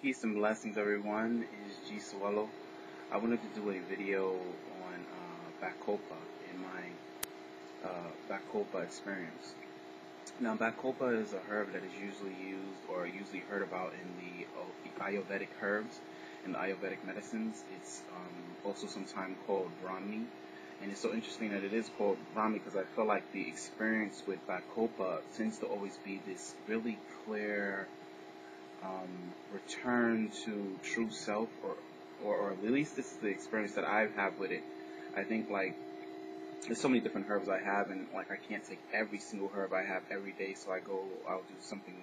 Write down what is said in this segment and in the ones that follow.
Peace and blessings, everyone. It's G Swallow. I wanted to do a video on Bacopa in my Bacopa Experience. Now, Bacopa is a herb that is usually used or usually heard about in the Ayurvedic herbs and the Ayurvedic medicines. It's also sometimes called Brahmi. And it's so interesting that it is called Brahmi because I feel like the experience with Bacopa tends to always be this really clear return to true self, or at least this is the experience that I have with it. I think like there's so many different herbs I have, and like I can't take every single herb I have every day, so I'll do something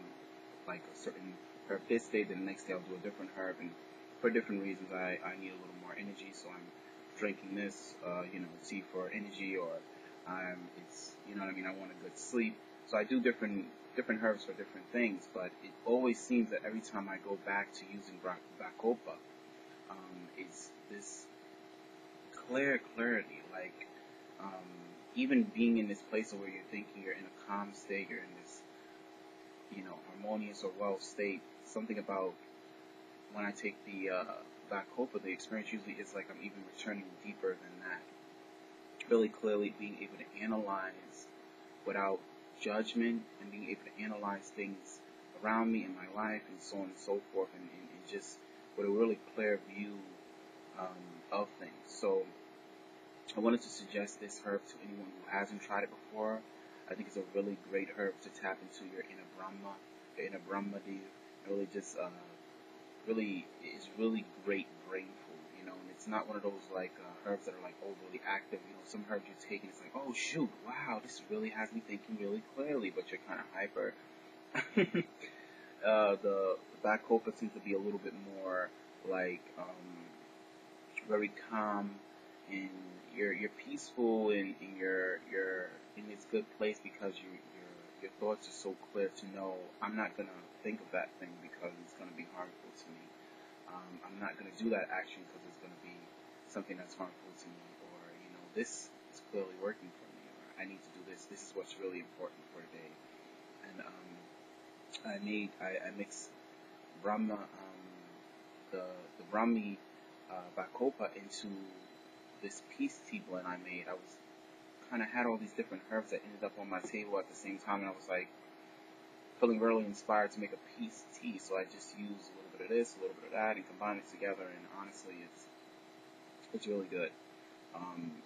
like a certain herb this day, then the next day I'll do a different herb, and for different reasons I need a little more energy, so I'm drinking this, tea for energy, or I want a good sleep. So I do different herbs for different things, but it always seems that every time I go back to using Bacopa, it's this clarity, like even being in this place where you're thinking you're in a calm state, you're in this, harmonious or well state. Something about when I take the Bacopa, the experience usually is like I'm even returning deeper than that. Really clearly being able to analyze without judgment and being able to analyze things around me in my life and so on and so forth, and just with a really clear view of things. So I wanted to suggest this herb to anyone who hasn't tried it before. I think it's a really great herb to tap into your inner Brahma, really just is really great brain food, and it's not one of those like herbs that are like overly active. Some herbs you take and it's like, oh shoot, wow, this really has me thinking really clearly, but you're kind of hyper. The Bacopa seems to be a little bit more like very calm, and you're peaceful, and you're in this good place because your thoughts are so clear to know I'm not gonna think of that thing because it's gonna be harmful to me. I'm not gonna do that action because it's gonna be something that's harmful to me, or this is clearly working for me, or I need to do this. This is what's really important for today. And I mix Brahma, the Brahmi Bacopa into this peace tea blend I made. I was kind of had all these different herbs that ended up on my table at the same time, and I was like feeling really inspired to make a peace tea. So I just used a little bit of this, a little bit of that, and combined it together. And honestly, it's really good.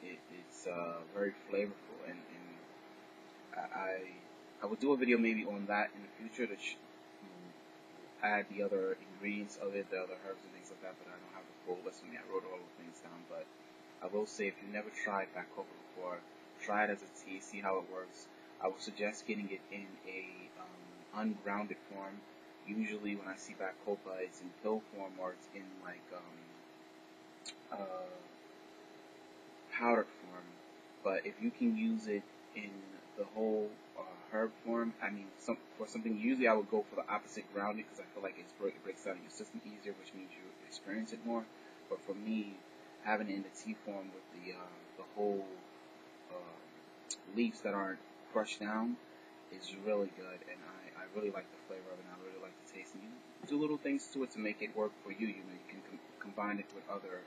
It's very flavorful, and I would do a video maybe on that in the future to add the other ingredients of it, the other herbs and things like that, but I don't have the full list with me. I wrote all the things down, but I will say if you've never tried Bacopa before, try it as a tea, see how it works. I would suggest getting it in a ungrounded form. Usually when I see Bacopa, it's in pill form, or it's in like powdered form. But if you can use it in the whole herb form, for something, usually I would go for the opposite, grounded, because I feel like it breaks down in your system easier, which means you experience it more. But for me, having it in the tea form with the whole leaves that aren't crushed down is really good, and I really like the flavor of it, and I really like the taste. And you do little things to it to make it work for you. You can combine it with other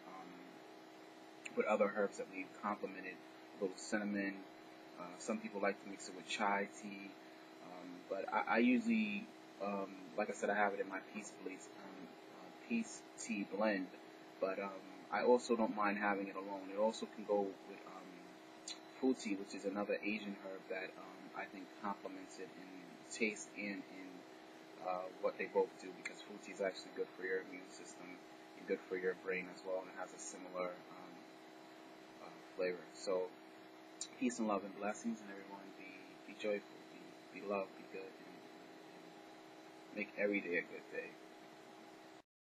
herbs that we've complemented. A little cinnamon. Some people like to mix it with chai tea, but I usually, like I said, I have it in my peace tea blend. But I also don't mind having it alone. It also can go with futi, which is another Asian herb that I think complements it in taste and in what they both do, because futi is actually good for your immune system and good for your brain as well, and it has a similar flavor. So peace and love and blessings, and everyone be joyful, be loved, be good, and make every day a good day.